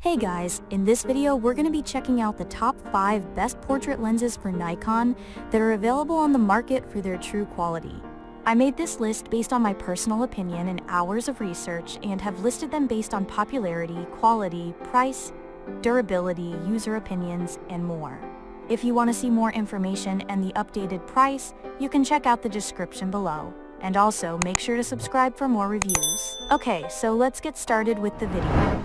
Hey guys, in this video we're going to be checking out the top 5 best portrait lenses for Nikon that are available on the market for their true quality. I made this list based on my personal opinion and hours of research and have listed them based on popularity, quality, price, durability, user opinions, and more. If you want to see more information and the updated price, you can check out the description below. And also make sure to subscribe for more reviews. Okay, so let's get started with the video.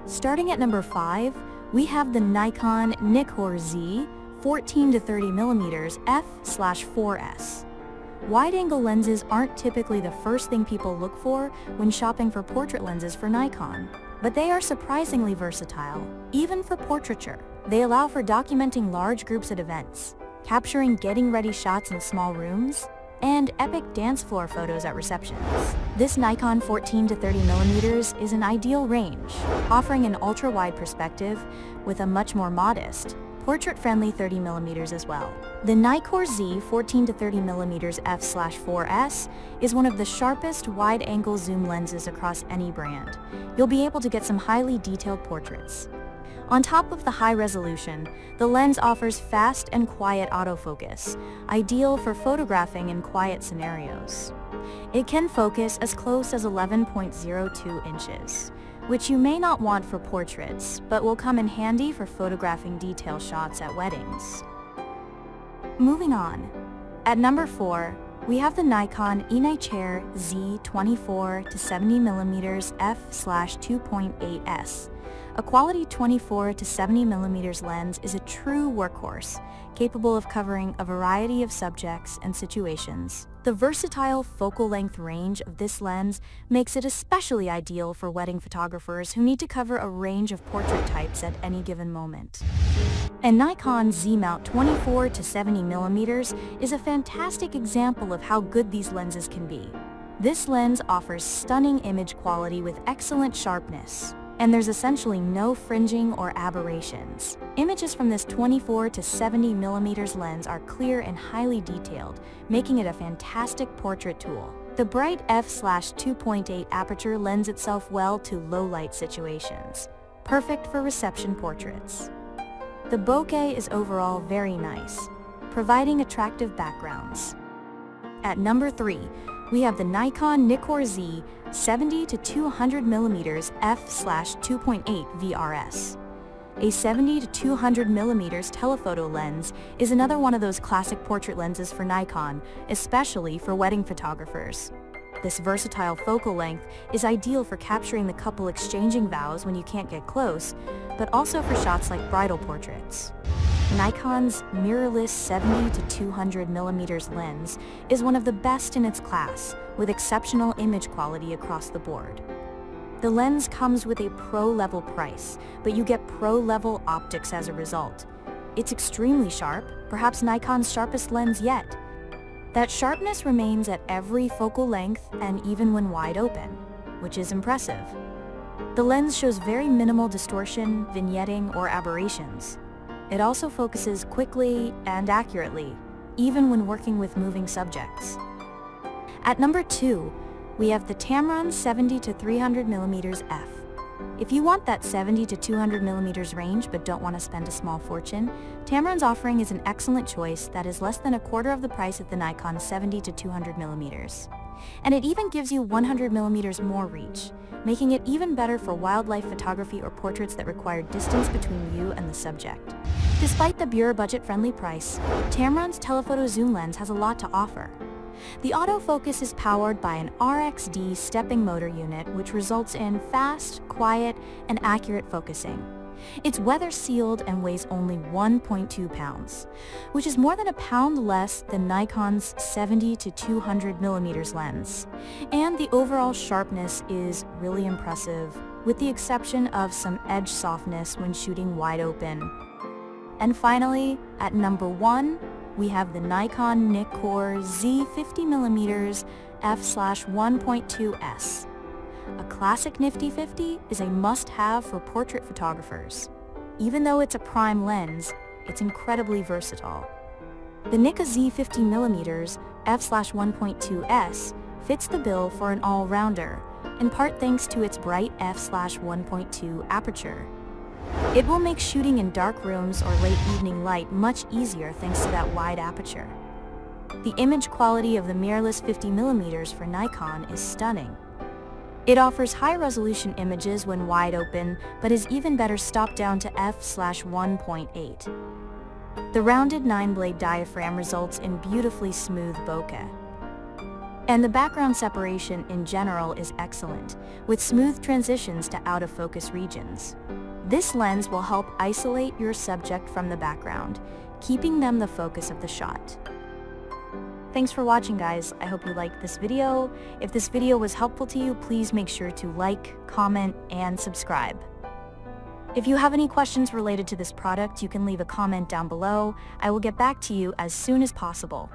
Starting at number 5, we have the Nikon NIKKOR Z 14-30mm f/4s. Wide-angle lenses aren't typically the first thing people look for when shopping for portrait lenses for Nikon, but they are surprisingly versatile, even for portraiture. They allow for documenting large groups at events, capturing getting-ready shots in small rooms, and epic dance floor photos at receptions. This Nikon 14-30mm is an ideal range, offering an ultra-wide perspective with a much more modest, portrait-friendly 30mm as well. The NIKKOR Z 14-30mm f/4s is one of the sharpest wide-angle zoom lenses across any brand. You'll be able to get some highly detailed portraits. On top of the high resolution, the lens offers fast and quiet autofocus, ideal for photographing in quiet scenarios. It can focus as close as 11.02 inches, which you may not want for portraits, but will come in handy for photographing detail shots at weddings. Moving on. At number 4, we have the Nikon NIKKOR Z 24-70mm f/2.8s. A quality 24-70mm lens is a true workhorse, capable of covering a variety of subjects and situations. The versatile focal length range of this lens makes it especially ideal for wedding photographers who need to cover a range of portrait types at any given moment. And Nikon Z-mount 24-70mm is a fantastic example of how good these lenses can be. This lens offers stunning image quality with excellent sharpness, and there's essentially no fringing or aberrations. Images from this 24-70mm lens are clear and highly detailed, making it a fantastic portrait tool. The bright f/2.8 aperture lends itself well to low-light situations, perfect for reception portraits. The bokeh is overall very nice, providing attractive backgrounds. At number 3, we have the Nikon NIKKOR Z 70-200mm f/2.8 VRS. A 70-200mm telephoto lens is another one of those classic portrait lenses for Nikon, especially for wedding photographers. This versatile focal length is ideal for capturing the couple exchanging vows when you can't get close, but also for shots like bridal portraits. Nikon's mirrorless 70-200mm lens is one of the best in its class, with exceptional image quality across the board. The lens comes with a pro-level price, but you get pro-level optics as a result. It's extremely sharp, perhaps Nikon's sharpest lens yet. That sharpness remains at every focal length and even when wide open, which is impressive. The lens shows very minimal distortion, vignetting, or aberrations. It also focuses quickly and accurately, even when working with moving subjects. At number 2, we have the Tamron 70-300mm f. If you want that 70-200mm range but don't want to spend a small fortune, Tamron's offering is an excellent choice that is less than a quarter of the price of the Nikon 70-200mm. And it even gives you 100mm more reach, making it even better for wildlife photography or portraits that require distance between you and the subject. Despite the Bureau budget-friendly price, Tamron's telephoto zoom lens has a lot to offer. The autofocus is powered by an RXD stepping motor unit, which results in fast, quiet, and accurate focusing. It's weather-sealed and weighs only 1.2 pounds, which is more than a pound less than Nikon's 70-200mm lens. And the overall sharpness is really impressive, with the exception of some edge softness when shooting wide open. And finally, at number 1, we have the Nikon NIKKOR Z 50mm f/1.2s. A classic nifty 50 is a must-have for portrait photographers. Even though it's a prime lens, it's incredibly versatile. The Nikon Z 50mm f/1.2s fits the bill for an all-rounder in part thanks to its bright f/1.2 aperture. It will make shooting in dark rooms or late evening light much easier thanks to that wide aperture. The image quality of the mirrorless 50mm for Nikon is stunning. It offers high-resolution images when wide open, but is even better stopped down to f/1.8. The rounded 9-blade diaphragm results in beautifully smooth bokeh. And the background separation in general is excellent, with smooth transitions to out-of-focus regions. This lens will help isolate your subject from the background, keeping them the focus of the shot. Thanks for watching, guys. I hope you liked this video. If this video was helpful to you, please make sure to like, comment, and subscribe. If you have any questions related to this product, you can leave a comment down below. I will get back to you as soon as possible.